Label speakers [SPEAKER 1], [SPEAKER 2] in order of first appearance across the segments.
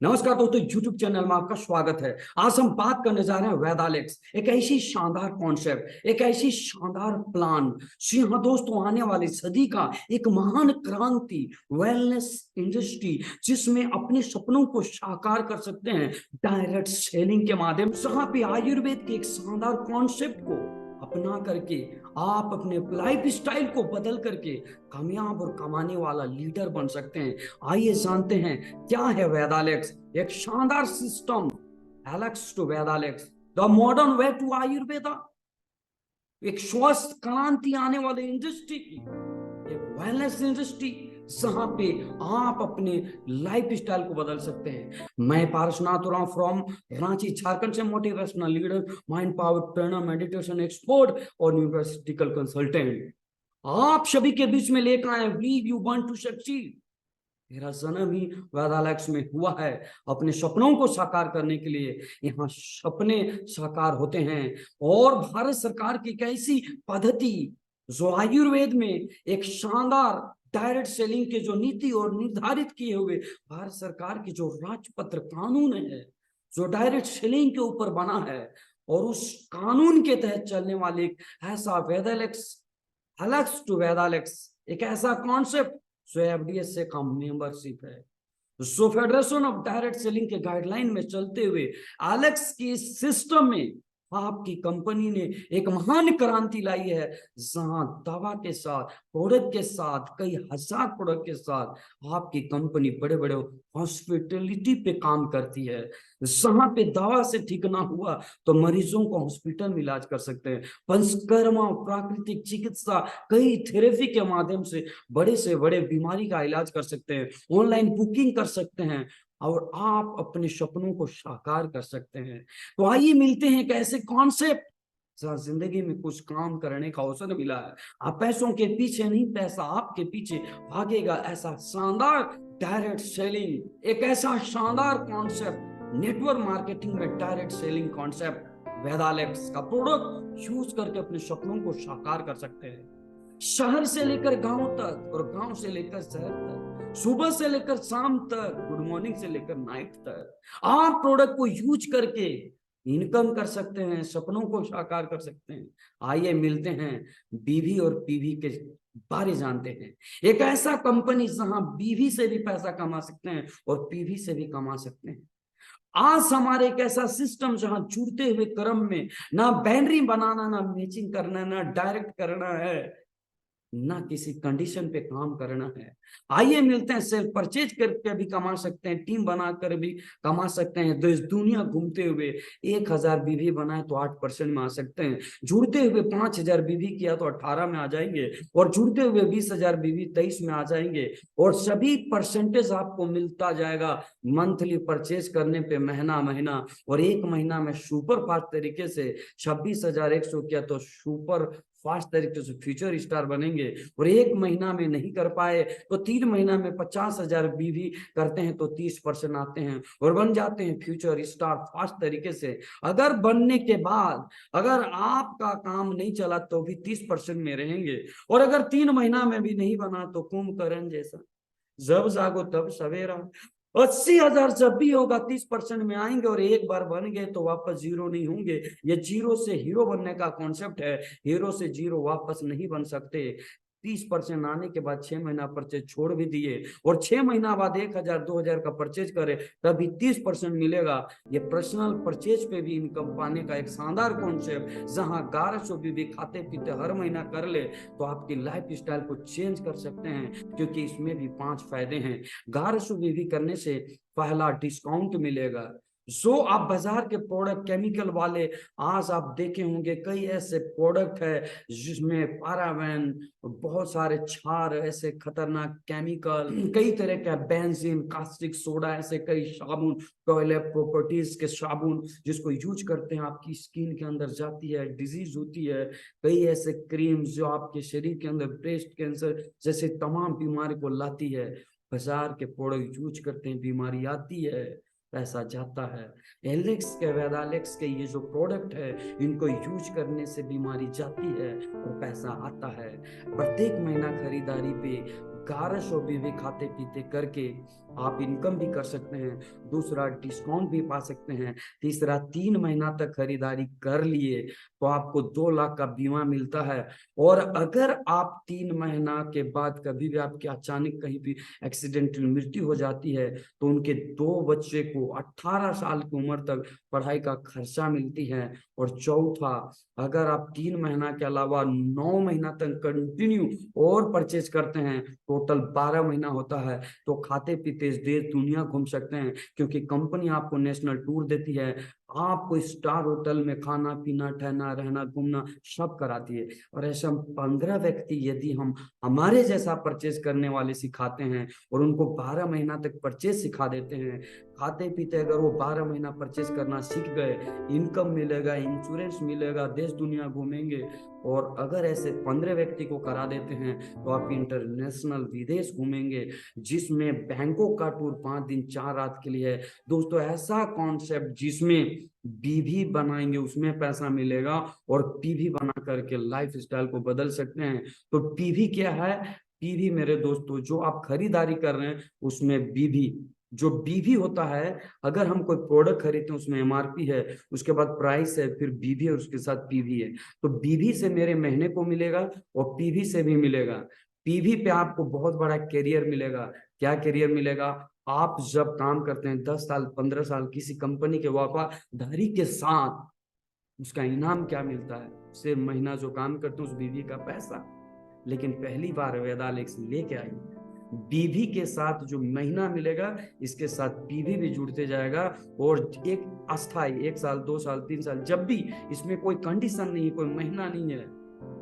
[SPEAKER 1] नमस्कार दोस्तों, YouTube channel में आपका स्वागत है। आज हम बात करने जा रहे हैं वेदालेक्स, एक ऐसी शानदार कॉन्सेप्ट, एक ऐसी शानदार प्लान। जी हाँ दोस्तों, आने वाली सदी का एक महान क्रांति, वेलनेस इंडस्ट्री, जिसमें अपने सपनों को साकार कर सकते हैं डायरेक्ट सेलिंग के माध्यम से। जहाँ पे आयुर्वेद के एक शानदार कॉन्सेप्ट को अपना करके आप अपने लाइफ स्टाइल को बदल करके कामयाब और कमाने वाला लीडर बन सकते हैं। आइए जानते हैं क्या है वेदालेक्स। एक शानदार system, Alex to Vedalex, the modern way to Ayurveda. एक स्वस्थ क्रांति आने वाले इंडस्ट्री की, एक वेलनेस इंडस्ट्री, जहां पे आप अपने लाइफ स्टाइल को बदल सकते हैं। मैं पारसनाथ उरांव फ्रॉम रांची झारखंड से, motivational leader, mind power trainer, meditation expert और यूनिवर्सिटिकल कंसल्टेंट आप सभी के बीच में लेकर आए। We you want to succeed. मेरा जन्म ही वेदालेक्स में हुआ है अपने सपनों को साकार करने के लिए। यहाँ सपने साकार होते हैं और भारत सरकार की एक ऐसी पद्धति जो आयुर्वेद में एक शानदार डायरेक्ट सेलिंग के जो नीति और निर्धारित किए हुए भारत सरकार की जो राजपत्र कानून है, जो डायरेक्ट सेलिंग के ऊपर बना है, और उस कानून के तहत चलने वाले एक ऐसा वेदालेक्स, एलेक्स टू वेदालेक्स, एक ऐसा कॉन्सेप्ट जो एफडीएस से का मेंबरशिप है, जो फेडरेशन ऑफ डायरेक्ट सेलिंग के गाइडलाइन में चलते हुए एलेक्स की सिस्टम में आपकी कंपनी ने एक महान क्रांति लाई है। जहां दवा के साथ, प्रोडक्ट के साथ, कई हजार प्रोडक्ट के साथ आपकी कंपनी बड़े बड़े हॉस्पिटलिटी पे काम करती है। जहां पे दवा से ठीक ना हुआ तो मरीजों को हॉस्पिटल में इलाज कर सकते हैं। पंचकर्मा, प्राकृतिक चिकित्सा, कई थेरेपी के माध्यम से बड़े बीमारी का इलाज कर सकते हैं। ऑनलाइन बुकिंग कर सकते हैं और आप अपने सपनों को साकार कर सकते हैं। तो आइए मिलते हैं एक ऐसे कॉन्सेप्ट जहाँ जिंदगी में कुछ काम करने का अवसर मिला है। आप पैसों के पीछे नहीं, पैसा आपके पीछे भागेगा। ऐसा शानदार डायरेक्ट सेलिंग, एक ऐसा शानदार कॉन्सेप्ट, नेटवर्क मार्केटिंग में डायरेक्ट सेलिंग कॉन्सेप्ट, वेदालेक्स का प्रोडक्ट यूज करके अपने सपनों को साकार कर सकते हैं। शहर से लेकर गांव तक और गांव से लेकर शहर तक, सुबह से लेकर शाम तक, गुड मॉर्निंग से लेकर नाइट तक, आप प्रोडक्ट को यूज करके इनकम कर सकते हैं, सपनों को साकार कर सकते हैं। आइए मिलते हैं, बीवी और पीवी के बारे जानते हैं। एक ऐसा कंपनी जहां बीवी से भी पैसा कमा सकते हैं और पीवी से भी कमा सकते हैं। आज हमारे एक ऐसा सिस्टम जहां जुड़ते हुए क्रम में ना बैनरी बनाना, ना मैचिंग करना, ना डायरेक्ट करना है, ना किसी कंडीशन पे काम करना है। आइए मिलते हैं, सेल्फ परचेज करके भी कमा सकते हैं, टीम बनाकर भी कमा सकते हैं। देश दुनिया घूमते हुए 1000 बीवी बनाए तो 8% में आ सकते हैं। जुड़ते हुए 5000 बीवी किया तो 18 में आ जाएंगे, और जुड़ते हुए 20,000 बीवी 23 में आ जाएंगे। और सभी परसेंटेज आपको मिलता जाएगा मंथली परचेज करने पे, महीना महीना। और एक महीना में सुपर फास्ट तरीके से 26,100 किया तो सुपर फास्ट तरीके से फ्यूचर स्टार बनेंगे। और एक महीना में नहीं कर पाए तो 3 महीना में 50,000 बीवी करते हैं तो 30% आते हैं और बन जाते हैं फ्यूचर स्टार फास्ट तरीके से। अगर बनने के बाद अगर आपका काम नहीं चला तो भी 30% में रहेंगे। और अगर 3 महीना में भी नहीं बना तो कुंभकर्ण जैसा, जब जागो तब सवेरा। 80,000 जब भी होगा 30% में आएंगे, और एक बार बन गए तो वापस जीरो नहीं होंगे। ये जीरो से हीरो बनने का कॉन्सेप्ट है। हीरो से जीरो वापस नहीं बन सकते। 30% आने के बाद 6 महीना परचेज छोड़ भी दिए और 6 महीना बाद 1,000 2,000 का परचेज करे तभी 30% मिलेगा। ये पर्सनल परचेज पे भी इनकम पाने का एक शानदार कॉन्सेप्ट, जहां 1100 भी खाते पीते हर महीना कर ले तो आपकी लाइफ स्टाइल को चेंज कर सकते हैं। क्योंकि इसमें भी 5 फायदे हैं। 1100 भी करने से पहला डिस्काउंट मिलेगा। जो आप बाजार के प्रोडक्ट केमिकल वाले, आज आप देखे होंगे कई ऐसे प्रोडक्ट है जिसमें पैराबेन, बहुत सारे क्षार, ऐसे खतरनाक केमिकल, कई तरह का बेंजीन, कास्टिक सोडा, ऐसे कई साबुन, टॉयलेट प्रॉपर्टीज के साबुन जिसको यूज करते हैं आपकी स्किन के अंदर जाती है, डिजीज होती है। कई ऐसे क्रीम जो आपके शरीर के अंदर ब्रेस्ट कैंसर जैसे तमाम बीमारी को लाती है। बाजार के प्रोडक्ट यूज करते हैं, बीमारी आती है, पैसा जाता है। एलेक्स के, वेदालेक्स के ये जो प्रोडक्ट है, इनको यूज करने से बीमारी जाती है और पैसा आता है। प्रत्येक महीना खरीदारी पे 1100 बीवी खाते पीते करके आप इनकम भी कर सकते हैं। दूसरा, डिस्काउंट भी पा सकते हैं। तीसरा, 3 महीना तक खरीदारी कर लिए तो आपको 2 लाख का बीमा मिलता है। और अगर आप 3 महीना के बाद कभी भी आपके अचानक कहीं भी एक्सीडेंटल मृत्यु हो जाती है तो उनके 2 बच्चे को 18 साल की उम्र तक पढ़ाई का खर्चा मिलती है। और चौथा, अगर आप 3 महीना के अलावा 9 महीना तक कंटिन्यू और परचेज करते हैं, टोटल 12 महीना होता है, तो खाते पीते देश दुनिया घूम सकते हैं, क्योंकि कंपनी आपको नेशनल टूर देती है, आपको स्टार होटल में खाना पीना ठहरना रहना घूमना सब कराती है। और ऐसे हम 15 व्यक्ति यदि हम हमारे जैसा परचेज करने वाले सिखाते हैं और उनको 12 महीना तक परचेज सिखा देते हैं, खाते पीते अगर वो 12 महीना परचेज करना सीख गए, इनकम मिलेगा, इंश्योरेंस मिलेगा, देश दुनिया घूमेंगे। और अगर ऐसे 15 व्यक्ति को करा देते हैं तो आप इंटरनेशनल विदेश घूमेंगे, जिसमें बैंकों का टूर 5 दिन 4 रात के लिए है। दोस्तों, ऐसा कॉन्सेप्ट जिसमें बीवी बनाएंगे उसमें पैसा मिलेगा, और पीवी बना करके लाइफ स्टाइल को बदल सकते हैं। तो पीवी क्या है? पीवी मेरे दोस्तों, जो आप खरीदारी कर रहे हैं उसमें बीवी, जो बीवी होता है, अगर हम कोई प्रोडक्ट खरीदते हैं उसमें एमआरपी है, उसके बाद प्राइस है, फिर बीवी है, उसके साथ पीवी है। तो बीवी से मेरे महीने को मिलेगा और पीवी से भी मिलेगा। पीवी पे आपको बहुत बड़ा करियर मिलेगा। क्या करियर मिलेगा? आप जब काम करते हैं 10 साल 15 साल किसी कंपनी के वफादारी के साथ, उसका इनाम क्या मिलता है? उससे महीना जो काम करते हैं उस बीवी का पैसा। लेकिन पहली बार वेदालेक्स लेके आई, बीवी के साथ जो महीना मिलेगा इसके साथ बीवी भी जुड़ते जाएगा। और एक अस्थाई 1 साल 2 साल 3 साल, जब भी, इसमें कोई कंडीशन नहीं है, कोई महीना नहीं है।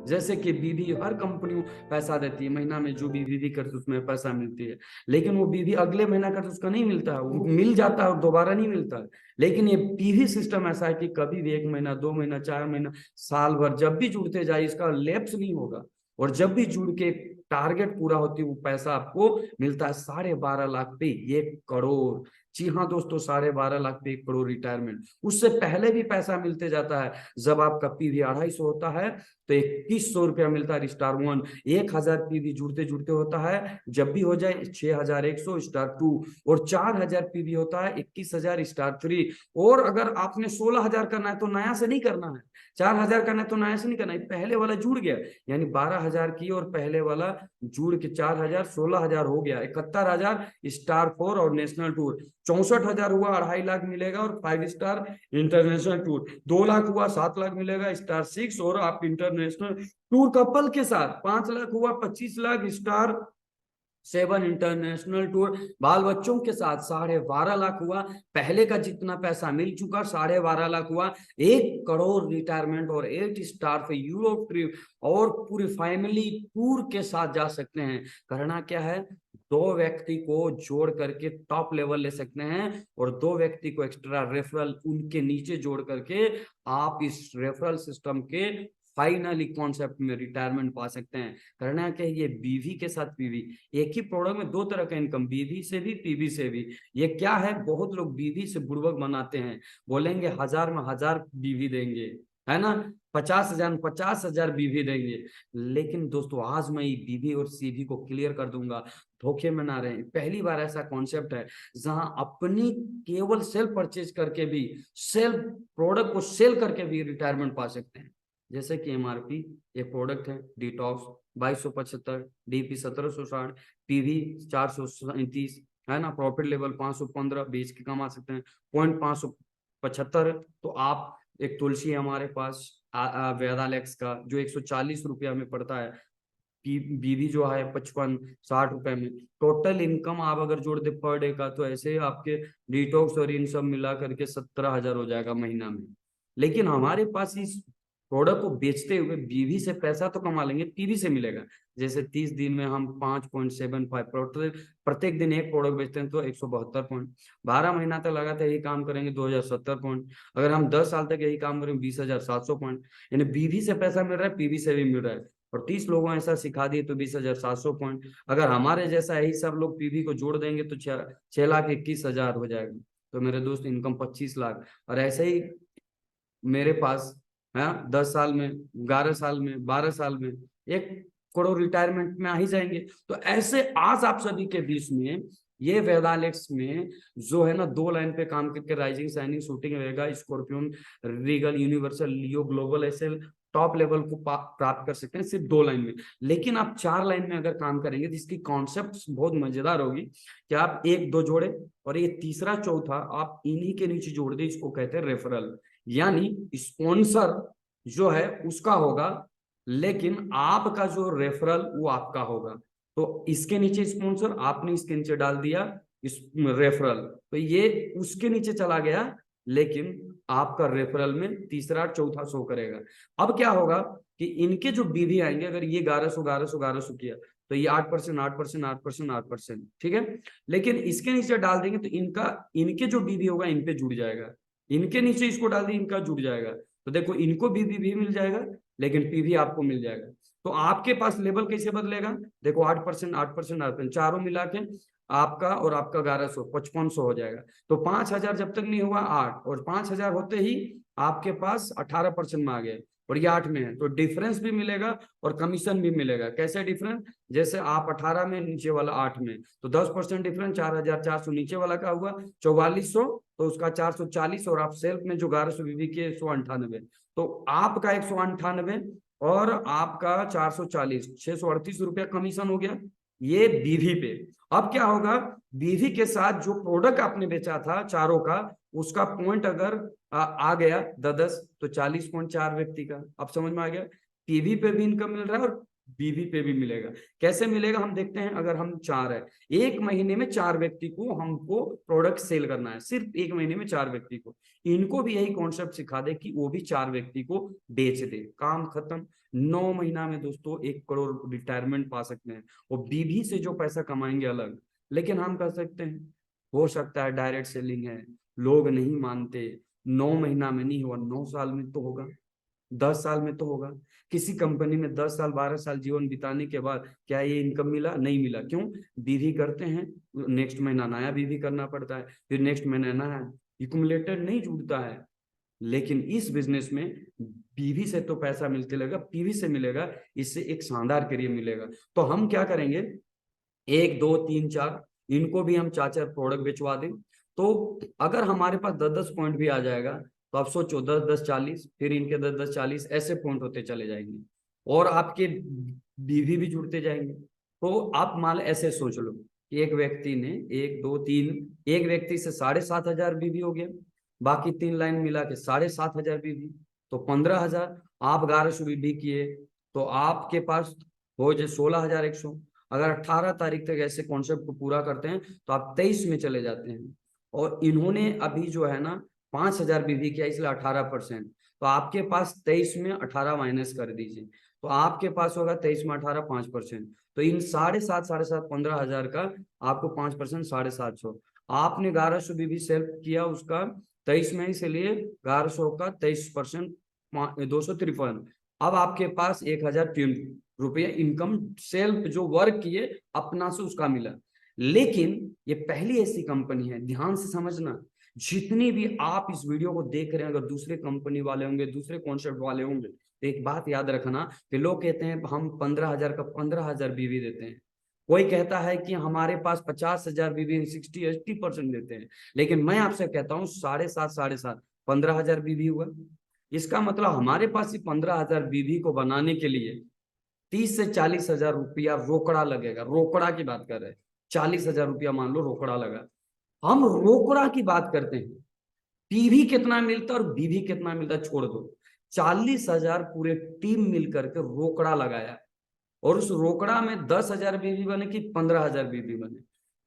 [SPEAKER 1] जैसे कि बीवी हर कंपनी पैसा देती है, महीना में जो भी बीवी करती उसमें पैसा मिलती है, लेकिन वो बीवी अगले महीना करते उसका नहीं मिलता है, वो मिल जाता है और दोबारा नहीं मिलता है। लेकिन ये पीवी सिस्टम ऐसा है कि कभी भी 1 महीना 2 महीना 4 महीना साल भर जब भी जुड़ते जाए इसका लैप्स नहीं होगा। और जब भी जुड़ के टारगेट पूरा होती है वो पैसा आपको मिलता है 12.5 लाख पे 1 करोड़। जी हाँ दोस्तों, 12.5 लाख पे 1 करोड़ रिटायरमेंट। उससे पहले भी पैसा मिलते जाता है। जब आपका पीवी 250 होता है तो 2100 रुपया मिलता है स्टार 1। 1000 पीवी जुड़ते जुड़ते होता है, जब भी हो जाए 6100 स्टार 2। और 4000 पीवी होता है 21,000 स्टार 3। और अगर आपने 16,000 करना है तो नया से नहीं करना है, 4000 करना है तो नया से नहीं करना है, पहले वाला जुड़ गया, यानी 12,000 की और पहले वाला जुड़ के 4000 16,000 हो गया, 71,000 स्टार 4 और नेशनल टूर। 64,000 हुआ 2.5 लाख मिलेगा और 5 स्टार इंटरनेशनल टूर। 2 लाख हुआ 7 लाख मिलेगा स्टार 6 और आप इंटरनेशनल टूर कपल के साथ। 5 लाख हुआ 25 लाख स्टार 7 इंटरनेशनल टूर। बाल बच्चों के साथ 12.5 लाख हुआ, पहले का जितना पैसा मिल चुका 12.5 लाख हुआ। 1 करोड़ रिटायरमेंट और 8 स्टार पे यूरोप ट्रिप और पूरी फैमिली टूर के साथ जा सकते हैं। करना क्या है? 2 व्यक्ति को जोड़ करके टॉप लेवल ले सकते हैं और 2 व्यक्ति को एक्स्ट्रा रेफरल उनके नीचे जोड़ करके आप इस रेफरल सिस्टम के फाइनली कॉन्सेप्ट में रिटायरमेंट पा सकते हैं। करना क्या है? ये बीवी के साथ पीवी, एक ही प्रोडक्ट में 2 तरह का इनकम, बीवी से भी पीवी से भी। ये क्या है? बहुत लोग बीवी से बुड़बक बनाते हैं, बोलेंगे 1000 में 1000 बीवी देंगे, है ना, 50,000 में 50,000 बीवी देंगे। लेकिन दोस्तों, आज मैं ये बीवी और सीवी को क्लियर कर दूंगा, धोखे में ना रहे। पहली बार ऐसा कॉन्सेप्ट है जहां अपनी केवल सेल परचेज करके भी, सेल प्रोडक्ट को सेल करके भी रिटायरमेंट पा सकते हैं। जैसे कि एमआरपी एक प्रोडक्ट है डिटॉक्स 2275, डीपी 1760, पीवी 437, है ना, प्रॉफिट लेवल 515, बेच के कमा सकते हैं 0.575। तो आप एक तुलसी है हमारे पास वेदालेक्स का जो 140 रुपया में पड़ता है, बीवी जो है 55-60 रुपए में। टोटल इनकम आप अगर जोड़ दे पर डे का तो ऐसे आपके डिटॉक्स और इन सब मिला करके 17,000 हो जाएगा महीना में। लेकिन हमारे पास इस प्रोडक्ट को बेचते हुए बीवी से पैसा तो कमा लेंगे, पीवी से मिलेगा। जैसे 30 दिन में हम 5.75 प्रत्येक दिन एक प्रोडक्ट बेचते हैं तो 172 पॉइंट। 12 महीना तक लगातार यही काम करेंगे 2070 पॉइंट। अगर हम 10 साल तक यही काम करेंगे 20,700 पॉइंट। यानी बीवी से पैसा मिल रहा है, पीवी से भी मिल रहा है। और 30 लोगों ऐसा सिखा दिए तो 20,700 पॉइंट। अगर हमारे जैसा यही सब लोग पीवी को जोड़ देंगे तो 6,21,000 हो जाएगा। तो मेरे दोस्त इनकम 25 लाख। और ऐसे ही मेरे पास है 10 साल में 11 साल में 12 साल में एक करोड़ रिटायरमेंट में आ ही जाएंगे। तो ऐसे आज आप सभी के बीच में ये वेदालेक्स में जो है ना 2 लाइन पे काम करके राइजिंग, शाइनिंग, शूटिंग, वेगा, स्कॉर्पियन, रीगल, यूनिवर्सल, लियो, ग्लोबल ऐसे टॉप लेवल को प्राप्त कर सकते हैं सिर्फ 2 लाइन में। लेकिन आप 4 लाइन में अगर काम करेंगे तो इसकी कॉन्सेप्ट बहुत मजेदार होगी कि आप 1-2 जोड़े और ये तीसरा चौथा आप इन्हीं के नीचे जोड़ दे, इसको कहते हैं रेफरल। यानी स्पॉन्सर जो है उसका होगा, लेकिन आपका जो रेफरल वो आपका होगा। तो इसके नीचे स्पॉन्सर, आपने इसके नीचे डाल दिया इस रेफरल, तो ये उसके नीचे चला गया, लेकिन आपका रेफरल में तीसरा चौथा शो करेगा। अब क्या होगा कि इनके जो बीवी आएंगे, अगर ये 1100 किया तो ये 8%, 8%, 8%, 8%, ठीक है। लेकिन इसके नीचे डाल देंगे तो इनके जो बीवी होगा इन पे जुड़ जाएगा, इनके नीचे इसको डाल दिए इनका जुड़ जाएगा। तो देखो इनको बीवी भी मिल जाएगा, लेकिन पीवी आपको मिल जाएगा। तो आपके पास लेवल कैसे बदलेगा, देखो 8%, 8%, 8%, चारों मिला के आपका और आपका 1100, 5500 हो जाएगा। तो 5000 जब तक नहीं हुआ 8, और 5000 होते ही आपके पास 18% में आ गए और ये 8 में है, तो डिफरेंस भी मिलेगा और कमीशन भी मिलेगा। कैसे डिफरेंस, जैसे आप 18 में, नीचे वाला 8 में, तो 10% डिफरेंस, 4400 नीचे वाला का हुआ 4400, तो उसका 440, और आप सेल्फ में जो 1100 बीबी के 198, तो आपका 198 और आपका 440, 638 रुपया कमीशन हो गया ये बीवी पे। अब क्या होगा, बीवी के साथ जो प्रोडक्ट आपने बेचा था चारों का, उसका पॉइंट अगर आ गया 10, तो 40.4 व्यक्ति का। अब समझ में आ गया, पीवी पे भी इनकम मिल रहा है और बीवी पे भी मिलेगा। कैसे मिलेगा हम देखते हैं। अगर हम 4 है, 1 महीने में 4 व्यक्ति को हमको प्रोडक्ट सेल करना है, सिर्फ 1 महीने में 4 व्यक्ति को, इनको भी यही कॉन्सेप्ट सिखा दे कि वो भी 4 व्यक्ति को बेच दे, काम खत्म। 9 महीना में दोस्तों 1 करोड़ रिटायरमेंट पा सकते हैं, और बीवी से जो पैसा कमाएंगे अलग। लेकिन हम कर सकते हैं, हो सकता है डायरेक्ट सेलिंग है, लोग नहीं मानते, 9 महीना में नहीं हुआ, 9 साल में तो होगा, 10 साल में तो होगा। किसी कंपनी में 10 साल 12 साल जीवन बिताने के बाद क्या ये इनकम मिला, नहीं मिला। क्यों, बीवी करते हैं, नेक्स्ट महीना नया बीवी करना पड़ता है, फिर नेक्स्ट महीना नया, एक्यूमुलेटर नहीं जुड़ता है। लेकिन इस बिजनेस में बीवी से तो पैसा मिलते रहेगा, पीवी से मिलेगा, इससे एक शानदार करियर मिलेगा। तो हम क्या करेंगे, 1, 2, 3, 4 इनको भी हम 4-4 प्रोडक्ट बेचवा दें। तो अगर हमारे पास 10-10 पॉइंट भी आ जाएगा, तो आप सोचो 10-10, 40, फिर इनके 10-10, 40 ऐसे पॉइंट होते चले जाएंगे, और आपके बीवी भी जुड़ते जाएंगे। तो आप मान ऐसे सोच लो कि एक व्यक्ति ने 1, 2, 3, एक व्यक्ति से 7500 बीवी हो गया, बाकी 3 लाइन मिला के 7500 बीवी, तो 15000। आप 1100 बीवी किए तो आपके पास हो जाए 16100। अगर 18 तारीख तक ऐसे कॉन्सेप्ट को पूरा करते हैं तो आप 23 में चले जाते हैं। और इन्होंने अभी जो है ना 5000 बीवी किया, इसलिए 18%, तो आपके पास 23 में 18 माइनस कर दीजिए, तो आपके पास होगा 23 में 18, 5%। तो इन 7.5 15,000 का आपको 5%, 750। आपने 1100 बीवी सेल किया उसका 23 में, इसलिए 1100 का 23%, 253। अब आपके पास 1003 रुपये इनकम सेल्फ जो वर्क किए अपना से उसका मिला। लेकिन ये पहली ऐसी कंपनी है, ध्यान से समझना, जितनी भी आप इस वीडियो को देख रहे हैं, अगर दूसरे कंपनी वाले होंगे, दूसरे कॉन्सेप्ट वाले होंगे, तो एक बात याद रखना कि लोग कहते हैं हम 15,000 का 15,000 बीवी देते हैं, कोई कहता है कि हमारे पास 50,000 बीवी 60-80% देते हैं। लेकिन मैं आपसे कहता हूँ 7.5 15,000 बीवी हुआ। इसका मतलब हमारे पास ही 15,000 बीवी को बनाने के लिए 30 से 40,000 रुपया रोकड़ा लगेगा। रोकड़ा की बात कर रहे हैं, 40,000 रुपया मान लो रोकड़ा लगा। हम रोकड़ा की बात करते हैं, पीवी कितना मिलता है और बीवी कितना मिलता है छोड़ दो। 40,000 पूरे टीम मिलकर के रोकड़ा लगाया, और उस रोकड़ा में 10,000 बीवी बने कि 15,000 बीवी बने,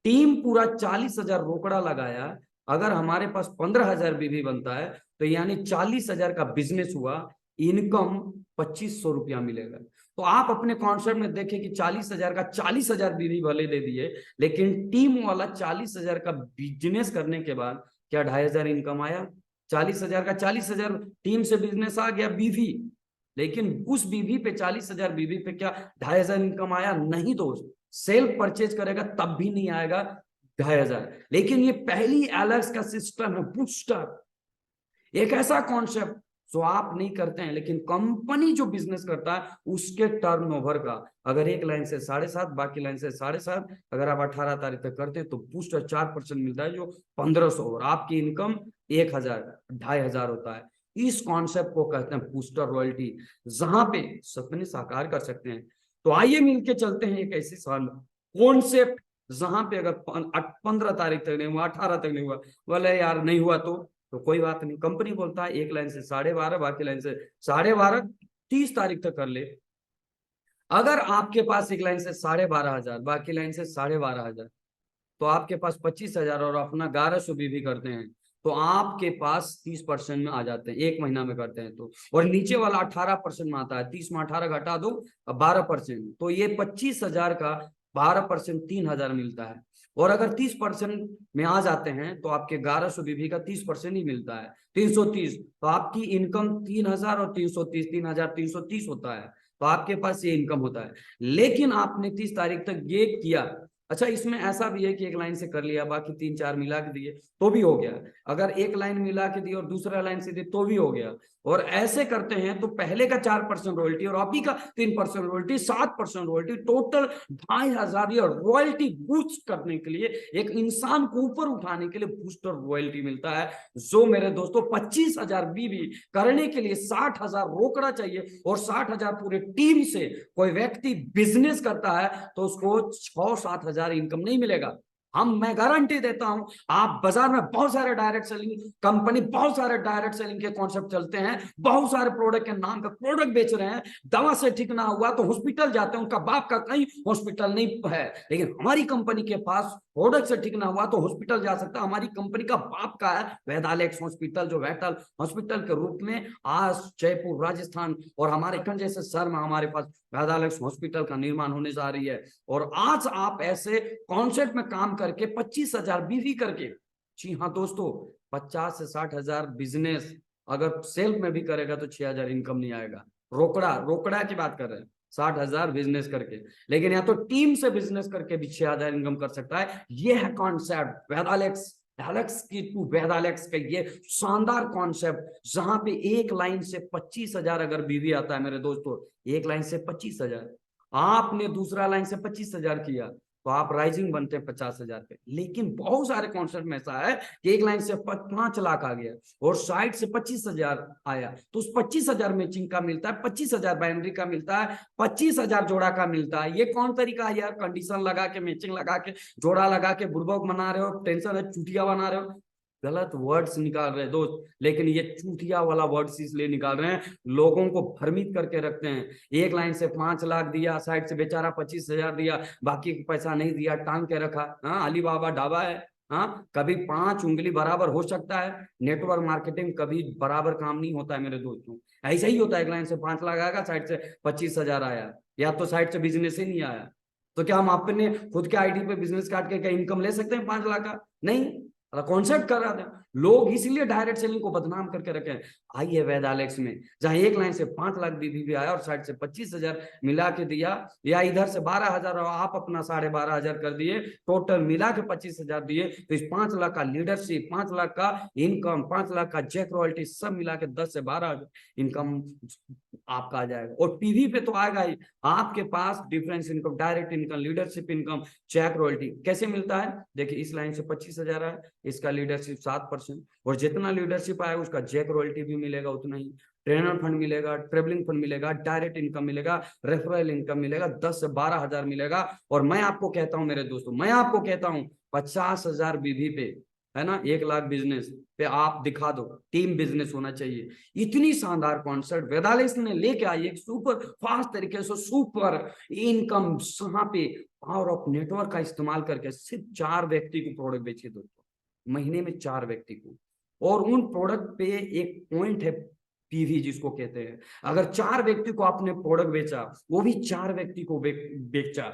[SPEAKER 1] टीम पूरा 40,000 रोकड़ा लगाया। अगर हमारे पास 15,000 बीवी बनता है तो यानी 40,000 का बिजनेस हुआ, इनकम 2500 रुपया मिलेगा। तो आप अपने कॉन्सेप्ट में देखें कि 40,000 का 40,000 बीवी भले दे दिए, लेकिन टीम वाला 40,000 का बिजनेस करने के बाद क्या 2,500 इनकम आया। 40,000 का 40,000 टीम से बिजनेस आ गया बीवी, लेकिन उस बीवी पे 40,000 बीवी पे क्या 2,500 इनकम आया, नहीं दोस्त। सेल्फ परचेज करेगा तब भी नहीं आएगा 2,500। लेकिन ये पहली एलेक्स का सिस्टम है बूस्टर, एक ऐसा कॉन्सेप्ट जो आप नहीं करते हैं, लेकिन कंपनी जो बिजनेस करता है उसके टर्नओवर का, अगर एक लाइन से 7.5, बाकी लाइन से 7.5, अगर आप 18 तारीख तक करते हैं तो बूस्टर 4% मिलता है, जो 1500, और आपकी इनकम 1000, 2500 होता है। इस कॉन्सेप्ट को कहते हैं बूस्टर रॉयल्टी, जहां पे सपने साकार कर सकते हैं। तो आइए मिलके चलते हैं एक ऐसी कॉन्सेप्ट जहां पे अगर 15 तारीख तक नहीं हुआ, 18 तक नहीं हुआ, बोले यार नहीं हुआ तो कोई बात नहीं, कंपनी बोलता है एक लाइन से 12.5, बाकी लाइन से 12.5, 30 तारीख तक कर ले। अगर आपके पास एक लाइन से 12,500, बाकी लाइन से 12,500, तो आपके पास 25,000 और अपना 1100 भी करते हैं, तो आपके पास 30% में आ जाते हैं, एक महीना में करते हैं तो। और नीचे वाला 18% में आता है, 30 में 18 घटा दो, 12%, तो ये 25,000 का 12% 3,000 मिलता है। और अगर 30% में आ जाते हैं तो आपके 1100 बीबी का 30% ही मिलता है, 330, तो आपकी इनकम 3,000 और 330, 3,330 होता है, तो आपके पास ये इनकम होता है। लेकिन आपने 30 तारीख तक ये किया, अच्छा इसमें ऐसा भी है कि एक लाइन से कर लिया, बाकी 3-4 मिला के दिए तो भी हो गया, अगर एक लाइन मिला के दी और दूसरा लाइन से दी तो भी हो गया, और ऐसे करते हैं तो पहले का 4% रॉयल्टी और अभी का 3% royalty, 7% royalty, total 2,500 royalty boost करने के लिए, एक इंसान को ऊपर उठाने के लिए बूस्टर रॉयल्टी मिलता है। जो मेरे दोस्तों 25,000 बीबी करने के लिए 60,000 रोकड़ा चाहिए, और 60,000 पूरे टीम से कोई व्यक्ति बिजनेस करता है तो उसको 6-7 हजार इनकम नहीं मिलेगा। मैं गारंटी देता हूं, आप बाजार में बहुत सारे डायरेक्ट सेलिंग कंपनी, बहुत सारे डायरेक्ट सेलिंग के कॉन्सेप्ट चलते हैं, बहुत सारे प्रोडक्ट के नाम का प्रोडक्ट बेच रहे हैं, दवा से ठीक ना हुआ तो हॉस्पिटल जाते हैं, उनका बाप का कहीं हॉस्पिटल नहीं है, लेकिन हमारी कंपनी के पास प्रोडक्ट से ठीक ना हुआ तो हॉस्पिटल जा सकता है, हमारी कंपनी का बाप का है वेदालेक्स हॉस्पिटल, जो वेटल हॉस्पिटल के रूप में आज जयपुर राजस्थान और हमारे खंड जैसे शहर में हमारे पास वेदालेक्स हॉस्पिटल का निर्माण होने जा रही है। और आज आप ऐसे कॉन्सेप्ट में काम करके 25,000 बीवी करके, जी हाँ दोस्तों, 50 से 60,000 बिजनेस अगर सेल्फ में भी करेगा तो 6,000 इनकम नहीं आएगा, रोकड़ा की बात कर रहे हैं, 60,000 बिजनेस करके, लेकिन या तो टीम से बिजनेस करके भी 6,000 इनकम कर सकता है। ये है कॉन्सेप्ट वेदालेक्स की टू वेदालेक्स का ये शानदार कॉन्सेप्ट, जहां पे एक लाइन से 25,000 अगर बीवी आता है मेरे दोस्तों, एक लाइन से 25,000, आपने दूसरा लाइन से 25,000 किया तो आप राइजिंग बनते हैं 50,000 पे। लेकिन बहुत सारे कॉन्सेप्ट में ऐसा है कि एक लाइन से 5 लाख आ गया और साइड से 25,000 आया, तो उस 25,000 मैचिंग का मिलता है, 25,000 बाइनरी का मिलता है, 25,000 जोड़ा का मिलता है। ये कौन तरीका है यार, कंडीशन लगा के, मैचिंग लगा के, जोड़ा लगा के बुर्बक बना रहे हो, टेंशन है, चुटिया बना रहे हो, गलत वर्ड्स निकाल रहे हैं दोस्त। लेकिन ये चूतिया वाला वर्ड्स इसलिए निकाल रहे हैं, लोगों को भ्रमित करके रखते हैं। एक लाइन से 5 लाख दिया, साइड से बेचारा 25,000 दिया, बाकी पैसा नहीं दिया, टांग के रखा। हाँ, अली बाबा ढाबा है। हाँ, कभी 5 उंगली बराबर हो सकता है, नेटवर्क मार्केटिंग कभी बराबर काम नहीं होता है मेरे दोस्तों। ऐसा ही होता है, एक लाइन से 5 लाख आएगा, साइड से 25,000 आया, या तो साइड से बिजनेस ही नहीं आया। तो क्या हम अपने खुद के आईडी पे बिजनेस काट के क्या इनकम ले सकते हैं 5 लाख का? नहीं, कॉन्सेप्ट कर रहा था। लोग इसलिए डायरेक्ट सेलिंग को बदनाम करके रखे हैं। आइए वेदालेक्स में, जहां एक लाइन से 5 लाख बीबी भी आया और साइड से 25,000 मिला के दिया, या इधर से 12,000 और आप अपना 12,500 कर दिए, टोटल मिला के 25,000 दिए, तो इस 5 लाख का लीडरशिप, 5 लाख का इनकम, 5 लाख का चेक रॉयल्टी सब मिला के 10 से 12 इनकम आपका आ जाएगा। और पीवी पे तो आएगा ही, आपके पास difference income, direct income, leadership income, check royalty कैसे मिलता है? देखिए, इस लाइन से 25,000 है, इसका लीडरशिप 7%, और जितना लीडरशिप आएगा उसका चेक रॉयल्टी भी मिलेगा उतना ही, ट्रेनर फंड मिलेगा, ट्रेवलिंग फंड मिलेगा, डायरेक्ट इनकम मिलेगा, रेफरल इनकम मिलेगा, 10 से 12,000 मिलेगा। और मैं आपको कहता हूं मेरे दोस्तों, मैं आपको कहता हूं 50,000 बीवी पे, है ना, 1 लाख बिजनेस पे आप दिखा दो, टीम बिजनेस होना चाहिए। इतनी शानदार कॉन्सेप्ट वेदालेक्स ने लेके आई, एक सुपर फास्ट तरीके से सुपर इनकम, जहां पे पावर ऑफ नेटवर्क का इस्तेमाल करके सिर्फ 4 व्यक्ति को प्रोडक्ट बेचे दोस्तों, महीने में 4 व्यक्ति को, और उन प्रोडक्ट पे एक पॉइंट है पीवी जिसको कहते हैं। अगर 4 व्यक्ति को आपने प्रोडक्ट बेचा, वो भी 4 व्यक्ति को बेचा,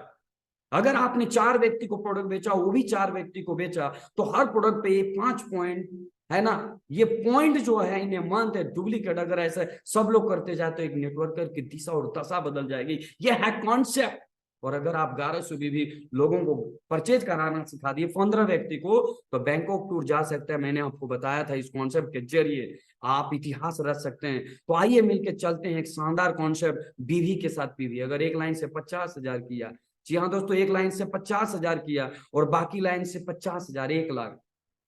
[SPEAKER 1] अगर आपने 4 व्यक्ति को प्रोडक्ट बेचा, वो भी 4 व्यक्ति को बेचा, तो हर प्रोडक्ट पे 5 पॉइंट है ना, ये पॉइंट जो है इन्हें मानते हैं डुप्लीकेट। अगर ऐसे सब लोग करते जाए तो एक नेटवर्कर की दिशा और दशा बदल जाएगी। ये है कॉन्सेप्ट, और अगर आप 1100 बीवी लोगों को परचेज कराना सिखा दिए 15 व्यक्ति को, तो बैंकॉक टूर जा सकते हैं। मैंने आपको बताया था इस कॉन्सेप्ट के जरिए आप इतिहास रच सकते हैं। तो आइए मिलकर चलते हैं एक शानदार कॉन्सेप्ट बीवी के साथ पीवी। अगर एक लाइन से 50,000 किया, जी हाँ दोस्तों, एक लाइन से 50,000 किया और बाकी लाइन से 50,000, 1 लाख।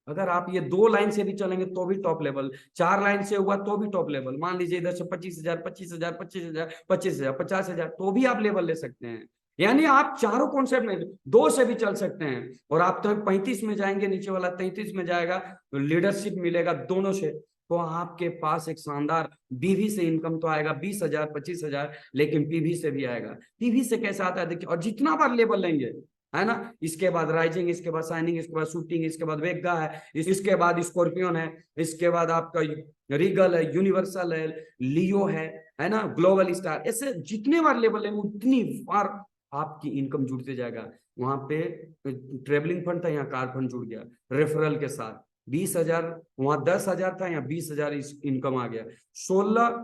[SPEAKER 1] अगर आप ये 2 लाइन से भी चलेंगे तो भी टॉप लेवल, 4 लाइन से हुआ तो भी टॉप लेवल। मान लीजिए इधर से 25,000, 25,000, 25,000, 25,000, 50,000, तो भी आप लेवल ले सकते हैं। यानी आप चारों कॉन्सेप्ट में 2 से भी चल सकते हैं और आप तो 35 में जाएंगे, नीचे वाला 33 में जाएगा, तो लीडरशिप मिलेगा दोनों से। तो आपके पास एक शानदार बीवी से इनकम तो आएगा 20,000, 25,000, लेकिन पीवी से भी आएगा। पीवी से कैसे आता है देखिए, और जितना बार लेवल लेंगे, है ना, इसके बाद राइजिंग, इसके बाद शाइनिंग, इसके बाद शूटिंग, इसके बाद वेगा है, इसके बाद स्कॉर्पियन है, इसके बाद आपका रीगल है, यूनिवर्सल है, लियो है ना, ग्लोबल स्टार। ऐसे जितने बार लेवल लेंगे उतनी बार आपकी इनकम जुड़ते जाएगा। वहां पे ट्रेवलिंग फंड था, यहाँ कार फंड जुड़ गया रेफरल के साथ। 20,000, वहां 10,000 था, यहाँ 20,000 इनकम आ गया। 16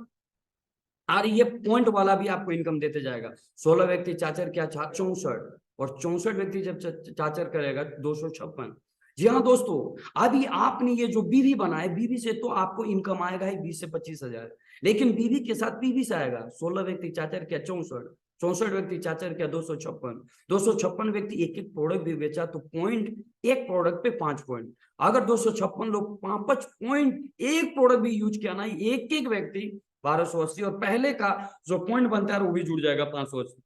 [SPEAKER 1] और ये पॉइंट वाला भी आपको इनकम देते जाएगा। 16 व्यक्ति चाचर क्या, 64, और 64 व्यक्ति जब चाचर करेगा 256। जी हाँ दोस्तों, अभी आपने ये जो बीवी बनाए, बीवी से तो आपको इनकम आएगा ही 20 से 25,000, लेकिन बीवी के साथ पीवी से आएगा। 16 व्यक्ति चाचर क्या, 64, 64 व्यक्ति चाचर क्या, 256, 256 व्यक्ति एक एक प्रोडक्ट भी बेचा तो पॉइंट, एक प्रोडक्ट पे 5 पॉइंट। अगर 256 लोग 5 पॉइंट एक प्रोडक्ट भी यूज किया ना, एक एक व्यक्ति 1280, और पहले का जो पॉइंट बनता है वो भी जुड़ जाएगा 580,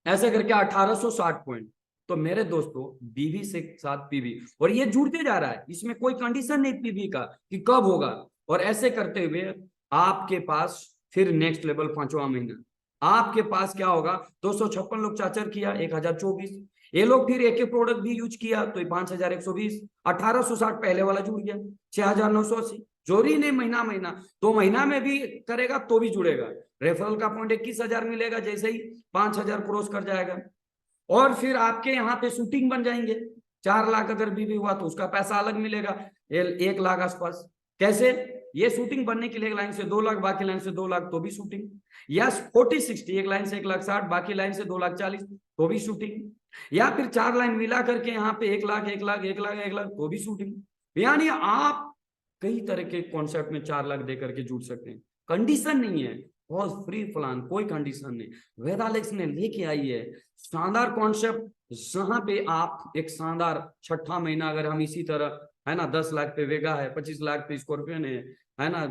[SPEAKER 1] ऐसे करके 1860 पॉइंट। तो मेरे दोस्तों, बीवी से साथ पीवी, और ये जुड़ते जा रहा है, इसमें कोई कंडीशन नहीं पीवी का कि कब होगा। और ऐसे करते हुए आपके पास फिर नेक्स्ट लेवल 5वां महीना आपके पास क्या होगा, 256 लोग चाचर किया, 1024, ये लोग फिर एक एक प्रोडक्ट भी यूज किया तो 5120, 1860 पहले वाला जुड़ गया, 6980, जोरी ने महीना महीना, तो महीना में भी करेगा तो भी जुड़ेगा। रेफरल का पॉइंट 21,000 मिलेगा जैसे ही 5,000 क्रॉस कर जाएगा। और फिर आपके यहाँ पे शूटिंग बन जाएंगे, 4 लाख अगर भी हुआ तो उसका पैसा अलग मिलेगा, 1 लाख आसपास। कैसे, ये शूटिंग बनने के लिए एक लाइन से 2 लाख, बाकी लाइन से 2 लाख तो भी शूटिंग। या 40-60, एक लाइन से 1,60,000, बाकी लाइन से 2,40,000 तो भी शूटिंग। या फिर 4 लाइन मिला करके यहाँ पे 1 लाख, 1 लाख, 1 लाख, 1 लाख तो भी शूटिंग। यानी आप कई तरह के कॉन्सेप्ट में 4 लाख दे करके जुड़ सकते हैं। कंडीशन नहीं है, बहुत फ्री प्लान, कोई कंडीशन नहीं। वेदालेक्स ने लेके आई है शानदार कॉन्सेप्ट, जहां पे आप एक शानदार 6ठा महीना, अगर हम इसी तरह, है ना, 10 लाख पे वेगा है, 25 लाख पे स्कॉर्पियन है ना,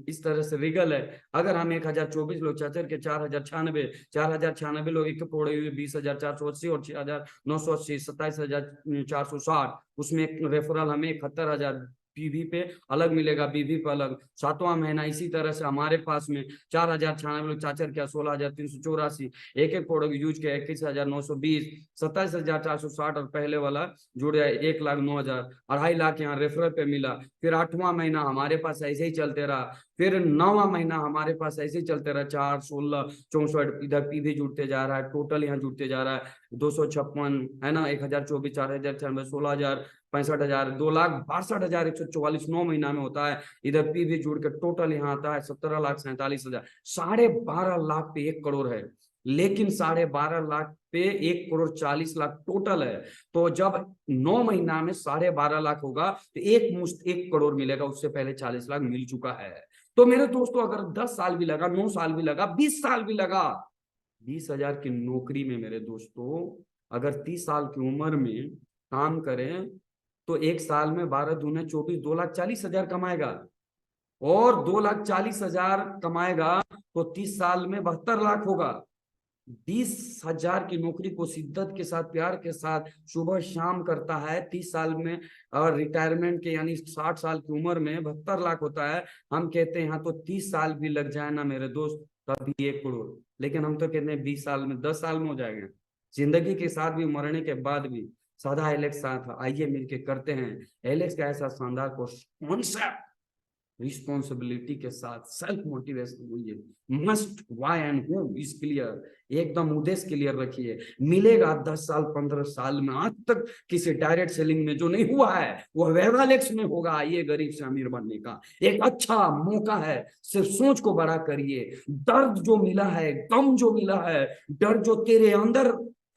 [SPEAKER 1] इस तरह से रिगल है। अगर हम 1024 लोग चाचर के 4,096 लोग एक पौड़े हुए 20,480 और 6,980, 27,460, उसमें रेफरल हमें 71,000 पीवी पे अलग मिलेगा, बीवी पे अलग। 7वां महीना इसी तरह से हमारे पास में 4,096 लोग चाचर किया, 16,384, एक एक प्रोडक्ट यूज किया, 21,920, 27,460, और पहले वाला जुड़ गया 1,09,000, 2.5 लाख यहाँ रेफरल पे मिला। फिर 8वां महीना हमारे पास ऐसे ही चलते रहा, फिर 9वां महीना हमारे पास ऐसे ही चलते रहा, 4, 16, 64, इधर पीवी जुड़ते जा रहा है, टोटल यहाँ जुड़ते जा रहा है 256, है ना, 1,024, 4,096, 16,000, 65,000, 2,62,144 9 महीना में होता है। इधर पीवी जुड़ के टोटल यहाँ आता है 17,47,000, 12.5 लाख पे 1 करोड़ है, लेकिन 12.5 लाख पे 1,40,00,000 टोटल है। तो जब 9 महीना में 12.5 लाख होगा तो एक मुश्त 1 करोड़ मिलेगा, उससे पहले 40 लाख मिल चुका है। तो मेरे दोस्तों, अगर 10 साल भी लगा, 9 साल भी लगा, 20 साल भी लगा, 20,000 की नौकरी में मेरे दोस्तों अगर 30 साल की उम्र में काम करें तो 1 साल में 12 दूने 24, 2,40,000 कमाएगा, और 2,40,000 कमाएगा तो 30 साल में 72 लाख होगा। 20,000 की नौकरी को शिद्दत के साथ, प्यार के साथ सुबह शाम करता है 30 साल में, और रिटायरमेंट के यानी 60 साल की उम्र में 72 लाख होता है। हम कहते हैं यहाँ तो 30 साल भी लग जाए ना मेरे दोस्त, तभी 1 करोड़, लेकिन हम तो कहते हैं 20 साल में, 10 साल में हो जाएगा। जिंदगी के साथ भी, मरने के बाद भी सदा एलेक्स साथ। आइए मिलके करते हैं एलेक्स का ऐसा शानदार कॉन्सेप्ट रिस्पॉन्सिबिलिटी के साथ सेल्फ मोटिवेशन होइए। Must, why and who is clear, एकदम उद्देश्य क्लियर रखिए। मिलेगा 10 साल 15 साल में, आज तक किसी डायरेक्ट सेलिंग में जो नहीं हुआ है वो वेदालेक्स में होगा। ये गरीब से अमीर बनने का एक अच्छा मौका है। सिर्फ सोच को बड़ा करिए। दर्द जो मिला है, गम जो मिला है, डर जो तेरे अंदर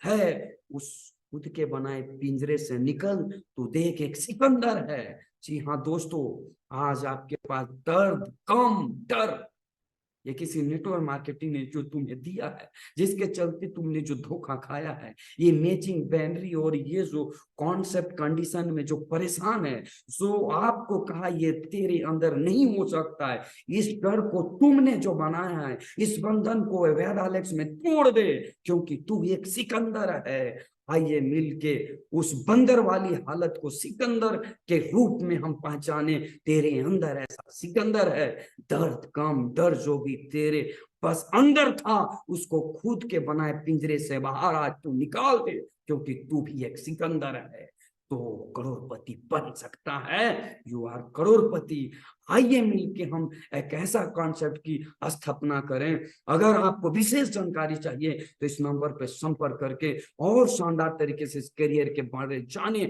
[SPEAKER 1] है, उस खुद के बनाए पिंजरे से निकल, तू देख एक सिकंदर है। जी हाँ दोस्तों, आज आपके पास दर्द, कम, डर, ये किसी नेटवर्क मार्केटिंग ने जो तुम्हें दिया है, जिसके चलते तुमने जो धोखा खाया है, ये मैचिंग बैनरी और ये जो कॉन्सेप्ट कंडीशन में जो परेशान है, जो आपको कहा ये तेरे अंदर नहीं हो सकता है, इस डर को तुमने जो बनाया है, इस बंधन को वेदालेक्स में तोड़ दे, क्योंकि तू एक सिकंदर है। आइए मिलके उस बंदर वाली हालत को सिकंदर के रूप में हम पहचाने। तेरे अंदर ऐसा सिकंदर है। दर्द कम, डर जो भी तेरे बस अंदर था, उसको खुद के बनाए पिंजरे से बाहर आज तू निकाल दे, क्योंकि तू भी एक सिकंदर है। तो करोड़पति बन सकता है। यू आर करोड़पति। आइए मिलके हम एक ऐसा कॉन्सेप्ट की स्थापना करें। अगर आपको विशेष जानकारी चाहिए तो इस नंबर पर संपर्क करके और शानदार तरीके से इस करियर के बारे में जाने।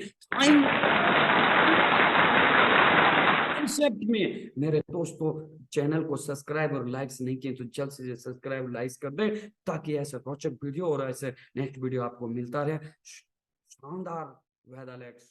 [SPEAKER 1] कॉन्सेप्ट में मेरे दोस्तों, चैनल को सब्सक्राइब और लाइक्स नहीं किए तो जल्द से जल्द सब्सक्राइब लाइक्स कर दें, ताकि ऐसे रोचक वीडियो और ऐसे नेक्स्ट वीडियो आपको मिलता रहे। शानदार वेदालेक्स।